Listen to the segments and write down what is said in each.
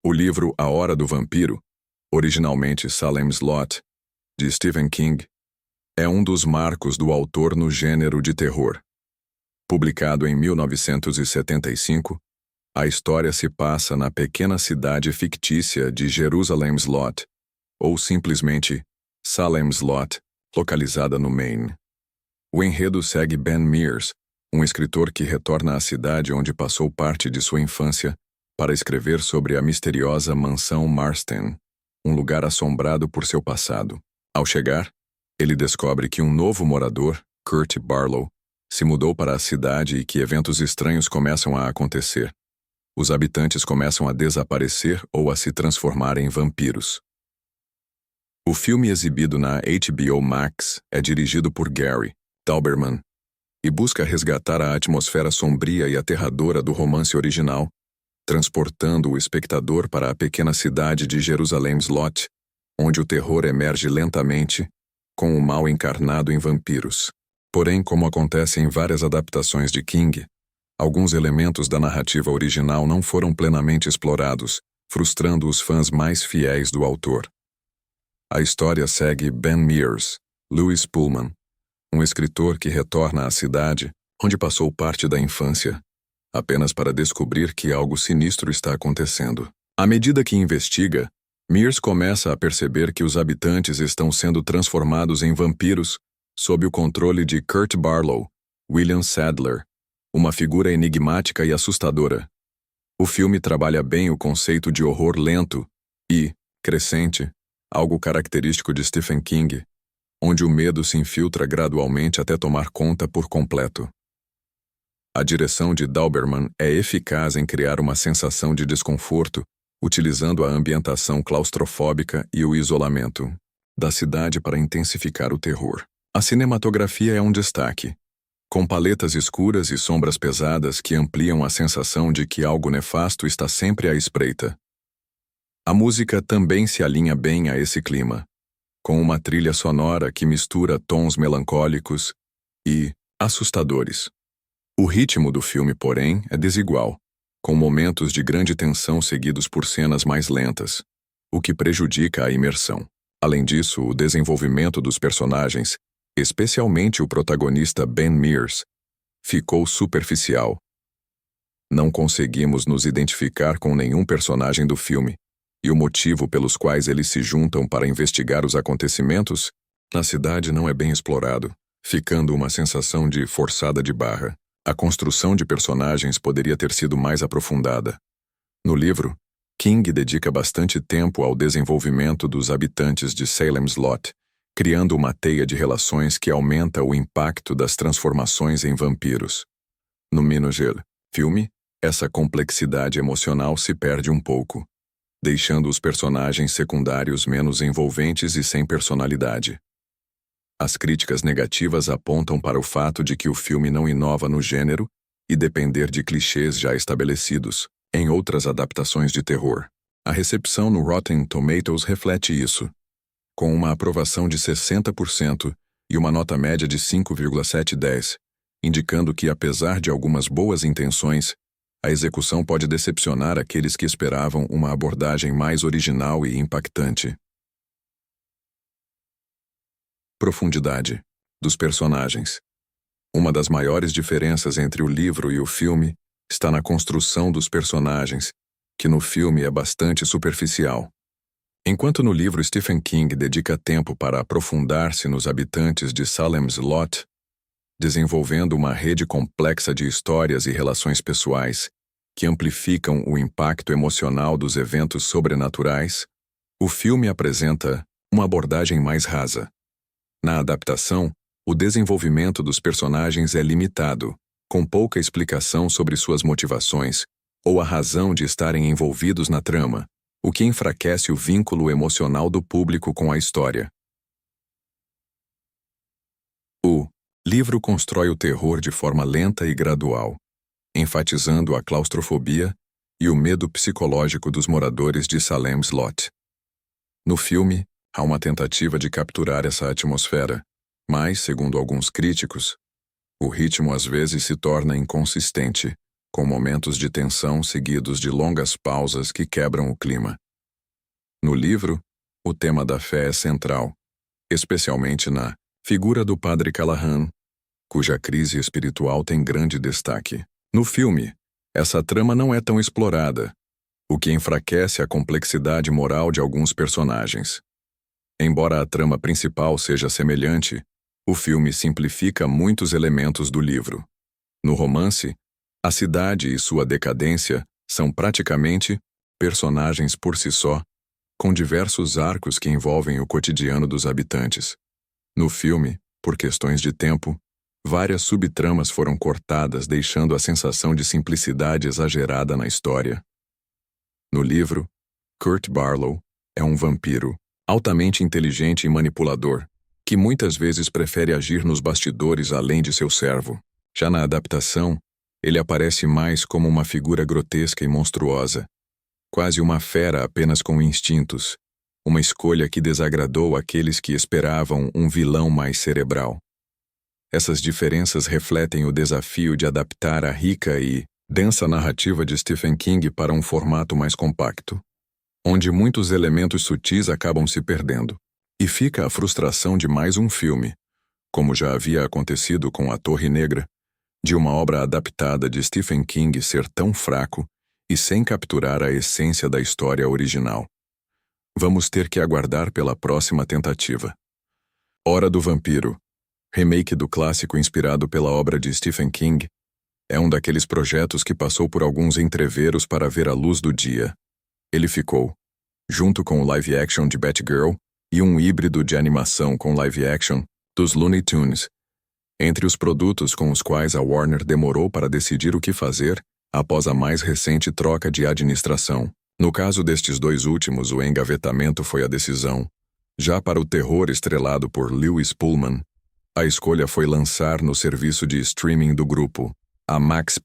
O livro A Hora do Vampiro, originalmente Salem's Lot, de Stephen King, é um dos marcos do autor no gênero de terror. Publicado em 1975, a história se passa na pequena cidade fictícia de Jerusalem's Lot, ou simplesmente Salem's Lot, localizada no Maine. O enredo segue Ben Mears, um escritor que retorna à cidade onde passou parte de sua infância para escrever sobre a misteriosa mansão Marsden, um lugar assombrado por seu passado. Ao chegar, ele descobre que um novo morador, Kurt Barlow, se mudou para a cidade e que eventos estranhos começam a acontecer. Os habitantes começam a desaparecer ou a se transformar em vampiros. O filme exibido na HBO Max é dirigido por Gary Dauberman e busca resgatar a atmosfera sombria e aterradora do romance original, transportando o espectador para a pequena cidade de Jerusalem's Lot, onde o terror emerge lentamente, com o mal encarnado em vampiros. Porém, como acontece em várias adaptações de King, alguns elementos da narrativa original não foram plenamente explorados, frustrando os fãs mais fiéis do autor. A história segue Ben Mears, Lewis Pullman, um escritor que retorna à cidade, onde passou parte da infância, apenas para descobrir que algo sinistro está acontecendo. À medida que investiga, Mears começa a perceber que os habitantes estão sendo transformados em vampiros sob o controle de Kurt Barlow, William Sadler, uma figura enigmática e assustadora. O filme trabalha bem o conceito de horror lento e, crescente, algo característico de Stephen King, onde o medo se infiltra gradualmente até tomar conta por completo. A direção de Dauberman é eficaz em criar uma sensação de desconforto, utilizando a ambientação claustrofóbica e o isolamento da cidade para intensificar o terror. A cinematografia é um destaque, com paletas escuras e sombras pesadas que ampliam a sensação de que algo nefasto está sempre à espreita. A música também se alinha bem a esse clima, com uma trilha sonora que mistura tons melancólicos e assustadores. O ritmo do filme, porém, é desigual, com momentos de grande tensão seguidos por cenas mais lentas, o que prejudica a imersão. Além disso, o desenvolvimento dos personagens, especialmente o protagonista Ben Mears, ficou superficial. Não conseguimos nos identificar com nenhum personagem do filme, e o motivo pelos quais eles se juntam para investigar os acontecimentos na cidade não é bem explorado, ficando uma sensação de forçada de barra. A construção de personagens poderia ter sido mais aprofundada. No livro, King dedica bastante tempo ao desenvolvimento dos habitantes de Salem's Lot, criando uma teia de relações que aumenta o impacto das transformações em vampiros. No filme, essa complexidade emocional se perde um pouco, deixando os personagens secundários menos envolventes e sem personalidade. As críticas negativas apontam para o fato de que o filme não inova no gênero e depender de clichês já estabelecidos em outras adaptações de terror. A recepção no Rotten Tomatoes reflete isso, com uma aprovação de 60% e uma nota média de 5,710, indicando que, apesar de algumas boas intenções, a execução pode decepcionar aqueles que esperavam uma abordagem mais original e impactante. Profundidade dos personagens. Uma das maiores diferenças entre o livro e o filme está na construção dos personagens, que no filme é bastante superficial. Enquanto no livro Stephen King dedica tempo para aprofundar-se nos habitantes de Salem's Lot, desenvolvendo uma rede complexa de histórias e relações pessoais que amplificam o impacto emocional dos eventos sobrenaturais, o filme apresenta uma abordagem mais rasa. Na adaptação, o desenvolvimento dos personagens é limitado, com pouca explicação sobre suas motivações ou a razão de estarem envolvidos na trama, o que enfraquece o vínculo emocional do público com a história. O livro constrói o terror de forma lenta e gradual, enfatizando a claustrofobia e o medo psicológico dos moradores de Salem's Lot. No filme, há uma tentativa de capturar essa atmosfera, mas, segundo alguns críticos, o ritmo às vezes se torna inconsistente, com momentos de tensão seguidos de longas pausas que quebram o clima. No livro, o tema da fé é central, especialmente na figura do Padre Callahan, cuja crise espiritual tem grande destaque. No filme, essa trama não é tão explorada, o que enfraquece a complexidade moral de alguns personagens. Embora a trama principal seja semelhante, o filme simplifica muitos elementos do livro. No romance, a cidade e sua decadência são praticamente personagens por si só, com diversos arcos que envolvem o cotidiano dos habitantes. No filme, por questões de tempo, várias subtramas foram cortadas, deixando a sensação de simplicidade exagerada na história. No livro, Kurt Barlow é um vampiro altamente inteligente e manipulador, que muitas vezes prefere agir nos bastidores além de seu servo. Já na adaptação, ele aparece mais como uma figura grotesca e monstruosa, quase uma fera apenas com instintos, uma escolha que desagradou aqueles que esperavam um vilão mais cerebral. Essas diferenças refletem o desafio de adaptar a rica e densa narrativa de Stephen King para um formato mais compacto, onde muitos elementos sutis acabam se perdendo, e fica a frustração de mais um filme, como já havia acontecido com A Torre Negra, de uma obra adaptada de Stephen King ser tão fraco e sem capturar a essência da história original. Vamos ter que aguardar pela próxima tentativa. Hora do Vampiro, remake do clássico inspirado pela obra de Stephen King, é um daqueles projetos que passou por alguns entreveros para ver a luz do dia. Ele ficou, junto com o live action de Batgirl e um híbrido de animação com live action dos Looney Tunes, entre os produtos com os quais a Warner demorou para decidir o que fazer após a mais recente troca de administração. No caso destes dois últimos, o engavetamento foi a decisão. Já para o terror estrelado por Lewis Pullman, a escolha foi lançar no serviço de streaming do grupo, a Max.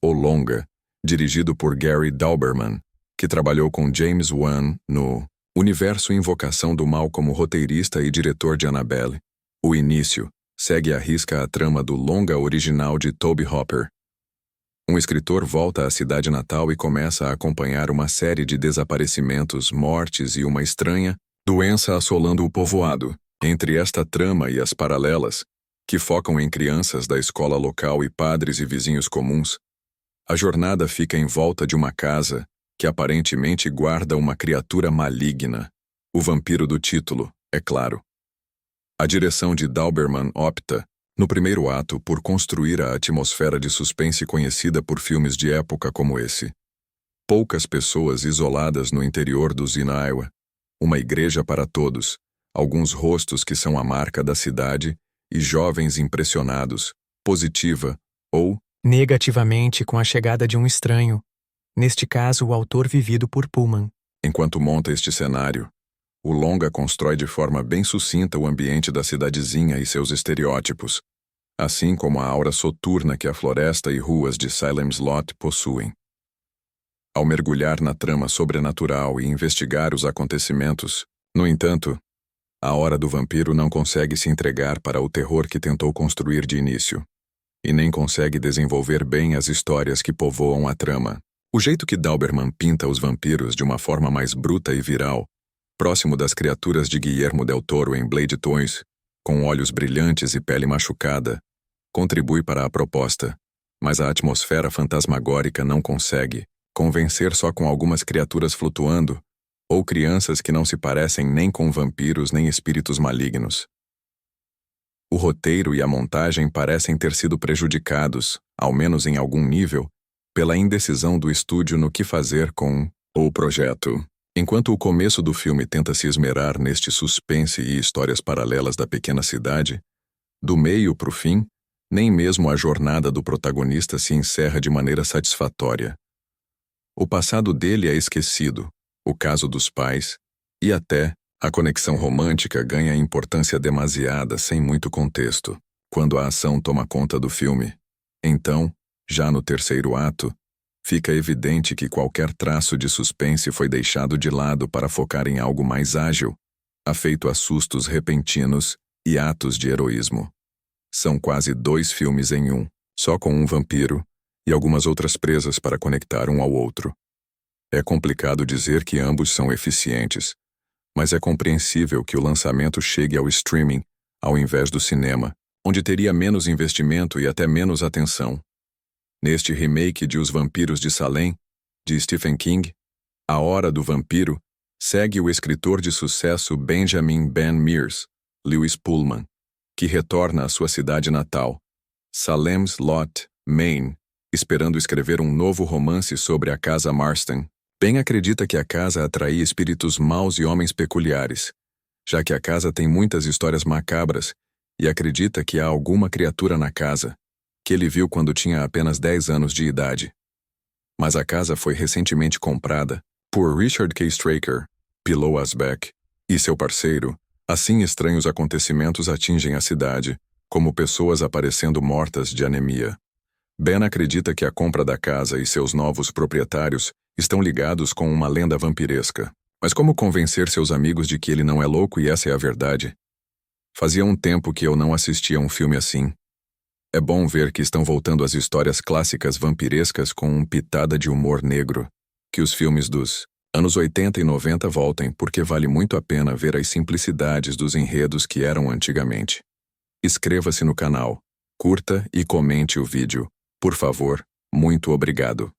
O longa, dirigido por Gary Dauberman, que trabalhou com James Wan no Universo Invocação do Mal como roteirista e diretor de Annabelle. O início segue à risca a trama do longa original de Tobe Hooper. Um escritor volta à cidade natal e começa a acompanhar uma série de desaparecimentos, mortes e uma estranha doença assolando o povoado. Entre esta trama e as paralelas, que focam em crianças da escola local e padres e vizinhos comuns, a jornada fica em volta de uma casa que aparentemente guarda uma criatura maligna. O vampiro do título, é claro. A direção de Dauberman opta, no primeiro ato, por construir a atmosfera de suspense conhecida por filmes de época como esse. Poucas pessoas isoladas no interior do Iowa, uma igreja para todos, alguns rostos que são a marca da cidade e jovens impressionados, positiva ou negativamente com a chegada de um estranho, neste caso o autor vivido por Pullman. Enquanto monta este cenário, o longa constrói de forma bem sucinta o ambiente da cidadezinha e seus estereótipos, assim como a aura soturna que a floresta e ruas de Salem's Lot possuem. Ao mergulhar na trama sobrenatural e investigar os acontecimentos, no entanto, a Hora do Vampiro não consegue se entregar para o terror que tentou construir de início, e nem consegue desenvolver bem as histórias que povoam a trama. O jeito que Dauberman pinta os vampiros de uma forma mais bruta e viral, próximo das criaturas de Guillermo del Toro em Blade 2, com olhos brilhantes e pele machucada, contribui para a proposta, mas a atmosfera fantasmagórica não consegue convencer só com algumas criaturas flutuando ou crianças que não se parecem nem com vampiros nem espíritos malignos. O roteiro e a montagem parecem ter sido prejudicados, ao menos em algum nível, pela indecisão do estúdio no que fazer com o projeto. Enquanto o começo do filme tenta se esmerar neste suspense e histórias paralelas da pequena cidade, do meio para o fim, nem mesmo a jornada do protagonista se encerra de maneira satisfatória. O passado dele é esquecido, o caso dos pais, e até a conexão romântica ganha importância demasiada sem muito contexto, quando a ação toma conta do filme. Então, já no terceiro ato, fica evidente que qualquer traço de suspense foi deixado de lado para focar em algo mais ágil, afeito a sustos repentinos e atos de heroísmo. São quase 2 filmes em um, só com um vampiro, e algumas outras presas para conectar um ao outro. É complicado dizer que ambos são eficientes, mas é compreensível que o lançamento chegue ao streaming ao invés do cinema, onde teria menos investimento e até menos atenção. Neste remake de Os Vampiros de Salem, de Stephen King, A Hora do Vampiro segue o escritor de sucesso Benjamin Ben Mears, Lewis Pullman, que retorna à sua cidade natal, Salem's Lot, Maine, esperando escrever um novo romance sobre a Casa Marston. Ben acredita que a casa atrai espíritos maus e homens peculiares, já que a casa tem muitas histórias macabras, e acredita que há alguma criatura na casa, que ele viu quando tinha apenas 10 anos de idade. Mas a casa foi recentemente comprada por Richard K. Straker, Pillow Asbeck, e seu parceiro. Assim, estranhos acontecimentos atingem a cidade, como pessoas aparecendo mortas de anemia. Ben acredita que a compra da casa e seus novos proprietários estão ligados com uma lenda vampiresca. Mas como convencer seus amigos de que ele não é louco e essa é a verdade? Fazia um tempo que eu não assistia a um filme assim. É bom ver que estão voltando às histórias clássicas vampirescas com uma pitada de humor negro. Que os filmes dos anos 80 e 90 voltem, porque vale muito a pena ver as simplicidades dos enredos que eram antigamente. Inscreva-se no canal, curta e comente o vídeo. Por favor, muito obrigado.